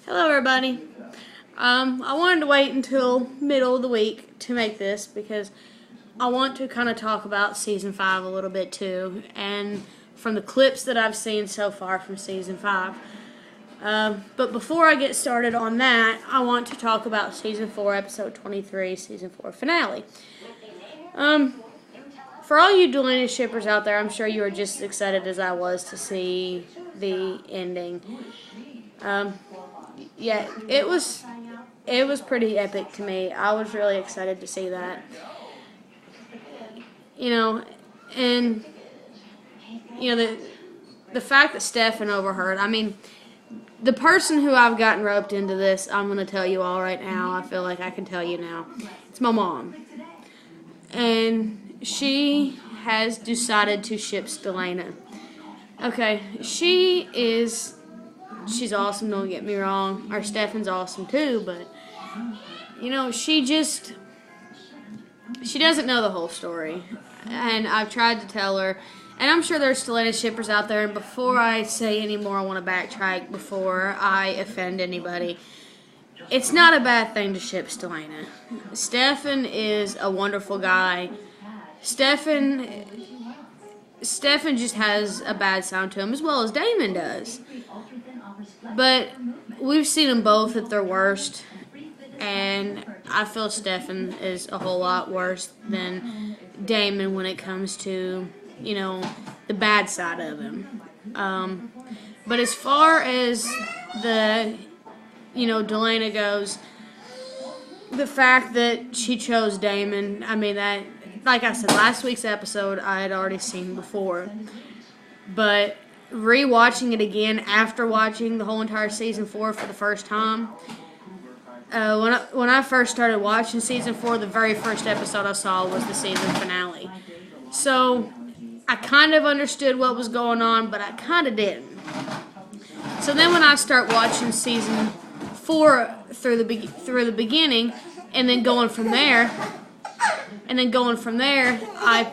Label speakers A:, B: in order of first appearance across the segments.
A: Hello everybody. I wanted to wait until middle of the week to make this because I want to kind of talk about Season 5 a little bit too, and from the clips that I've seen so far from Season 5. But before I get started on that, I want to talk about Season 4, Episode 23, Season 4 finale. For all you Delaney shippers out there, I'm sure you are just as excited as I was to see the ending. Yeah, it was pretty epic to me. I was really excited to see that. And the fact that Stefan overheard, the person who I've gotten roped into this, I'm going to tell you all right now. I feel like I can tell you now. It's my mom. And she has decided to ship Stelena. Okay, she's awesome, don't get me wrong. Our Stefan's awesome too, but, she doesn't know the whole story. And I've tried to tell her, and I'm sure there's Stelena shippers out there, and before I say any more, I want to backtrack before I offend anybody. It's not a bad thing to ship Stelena. Stefan is a wonderful guy. Stefan just has a bad sound to him, as well as Damon does. But we've seen them both at their worst, and I feel Stefan is a whole lot worse than Damon when it comes to, the bad side of him. But as far as the, Delana goes, the fact that she chose Damon, that, like I said, last week's episode I had already seen before. But rewatching it again after watching the whole entire Season 4 for the first time, when I first started watching Season 4, the very first episode I saw was the season finale. So I kind of understood what was going on, but I kind of didn't. So then when I start watching Season 4 through the beginning, and then going from there, I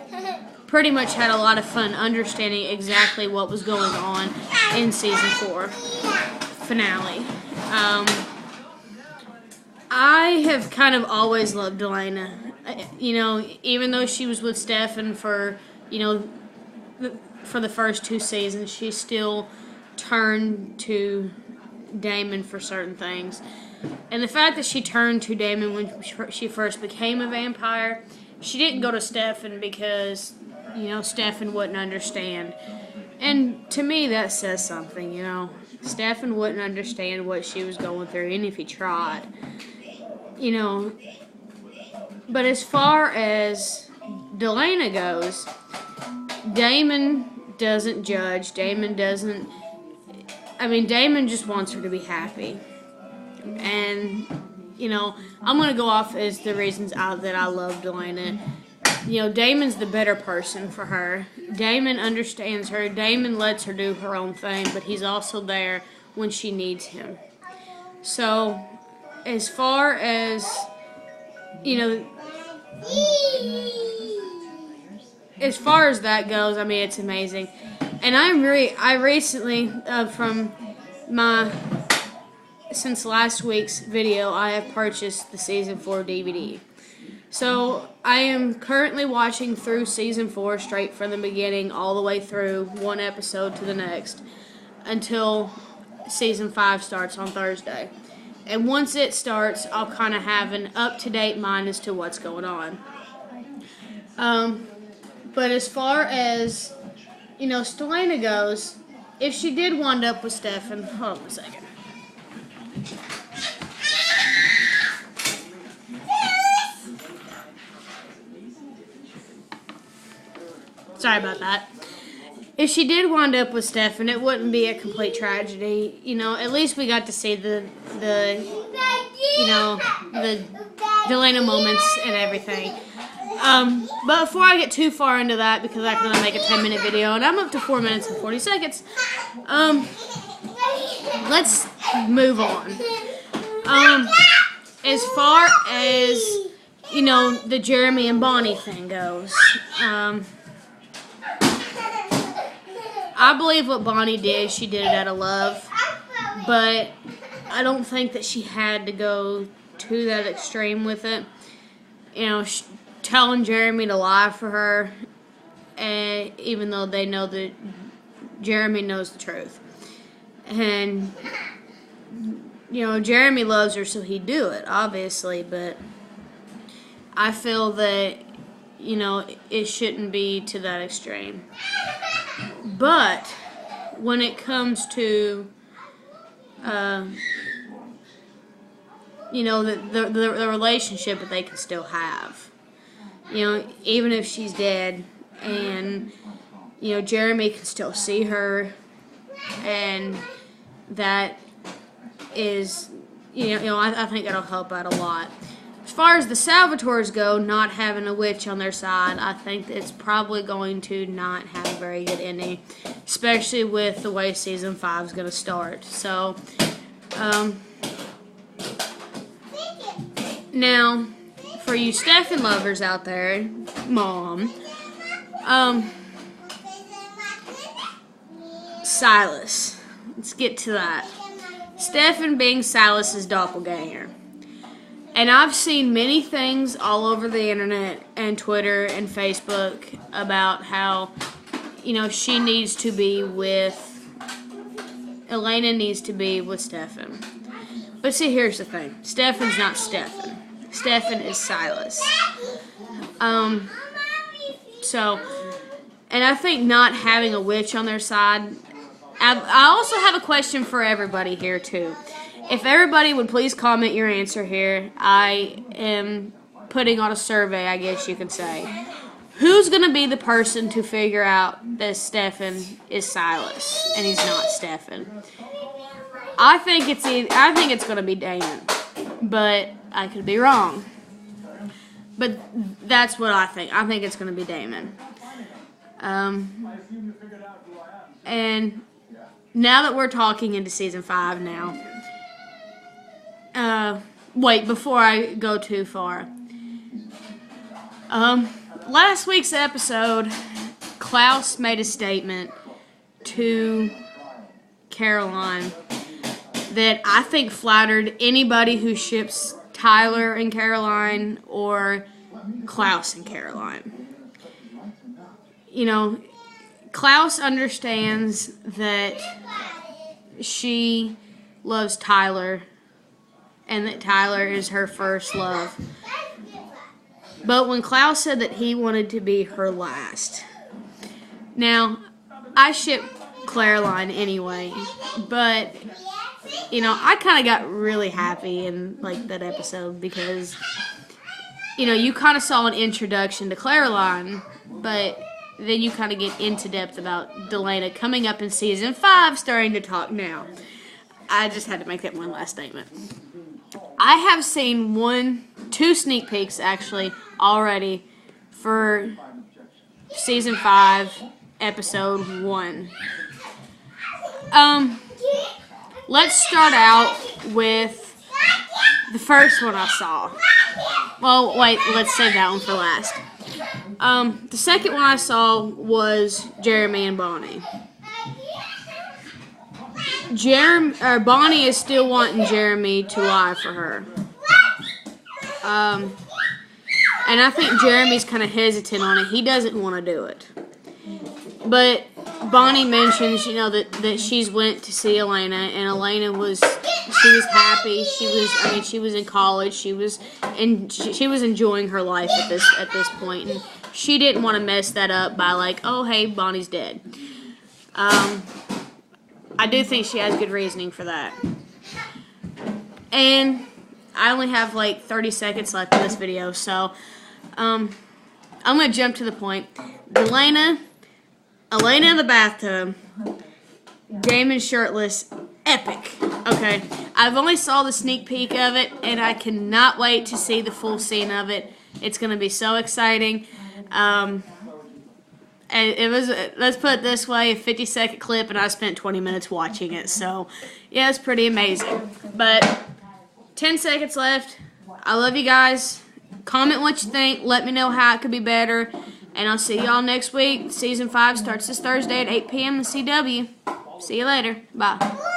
A: pretty much had a lot of fun understanding exactly what was going on in Season 4 finale. I have kind of always loved Delana. Even though she was with Stefan for the first 2 seasons, she still turned to Damon for certain things. And the fact that she turned to Damon when she first became a vampire, she didn't go to Stefan because, Stefan wouldn't understand. And to me, that says something, Stefan wouldn't understand what she was going through, even if he tried. But as far as Delana goes, Damon doesn't judge. Damon just wants her to be happy. And, I'm going to go off as the reasons that I love Delana. Damon's the better person for her. Damon understands her. Damon lets her do her own thing, but he's also there when she needs him. So, as far as, as far as that goes, it's amazing. And I recently, since last week's video, I have purchased the Season 4 DVD. So, I am currently watching through Season 4 straight from the beginning all the way through one episode to the next until Season 5 starts on Thursday. And once it starts, I'll kind of have an up-to-date mind as to what's going on. But as far as, Stelena goes, if she did wind up with Stefan, hold on a second. Sorry about that. If she did wind up with Stefan, it wouldn't be a complete tragedy. At least we got to see the Delana moments and everything. But before I get too far into that, because I can only make a 10-minute video, and I'm up to 4 minutes and 40 seconds, let's move on. As far as, the Jeremy and Bonnie thing goes, I believe what Bonnie did, she did it out of love. But I don't think that she had to go to that extreme with it. You know, telling Jeremy to lie for her, and even though they know that Jeremy knows the truth. And, you know, Jeremy loves her, so he'd do it, obviously, but I feel that, you know, it shouldn't be to that extreme. But when it comes to, you know, the relationship that they can still have, you know, even if she's dead, and, you know, Jeremy can still see her, and that is, you know, I think that'll help out a lot. As far as the Salvatores go, not having a witch on their side, I think it's probably going to not have a very good ending, especially with the way season 5 is going to start. So, now, for you Stefan lovers out there, Mom, Silas. Let's get to that. Stefan being Silas's doppelganger. And I've seen many things all over the internet and Twitter and Facebook about how, you know, she needs to be with, Elena needs to be with Stefan. But see, here's the thing. Stefan's not Stefan. Stefan is Silas. So, and I think not having a witch on their side, I also have a question for everybody here, too. If everybody would please comment your answer here, I am putting on a survey, I guess you could say. Who's going to be the person to figure out that Stefan is Silas and he's not Stefan? I think it's going to be Damon, but I could be wrong. But that's what I think. I think it's going to be Damon. And now that we're talking into season 5 now, wait, before I go too far. Last week's episode, Klaus made a statement to Caroline that I think flattered anybody who ships Tyler and Caroline or Klaus and Caroline. You know, Klaus understands that she loves Tyler and that Tyler is her first love. But when Klaus said that he wanted to be her last. Now, I ship Caroline anyway, but, you know, I kind of got really happy in, like, that episode because, you know, you kind of saw an introduction to Caroline, but then you kind of get into depth about Delana coming up in season 5, starting to talk now. I just had to make that one last statement. I have seen 2 sneak peeks, actually, already for season 5, episode 1. Let's start out with the first one I saw. Well, wait, let's save that one for last. The second one I saw was Jeremy and Bonnie. Bonnie is still wanting Jeremy to lie for her. And I think Jeremy's kind of hesitant on it. He doesn't want to do it. But Bonnie mentions, you know, that she's went to see Elena, and Elena was happy. She was in college. She was enjoying her life at this point, and she didn't want to mess that up by like, oh hey, Bonnie's dead. I do think she has good reasoning for that. And I only have like 30 seconds left in this video, so I'm going to jump to the point. Elena in the bathtub, Damon shirtless, epic. Okay, I've only saw the sneak peek of it, and I cannot wait to see the full scene of it. It's going to be so exciting. And it was, let's put it this way, a 50-second clip, and I spent 20 minutes watching it. So, yeah, it's pretty amazing. But 10 seconds left. I love you guys. Comment what you think. Let me know how it could be better. And I'll see y'all next week. Season 5 starts this Thursday at 8 p.m. in CW. See you later. Bye.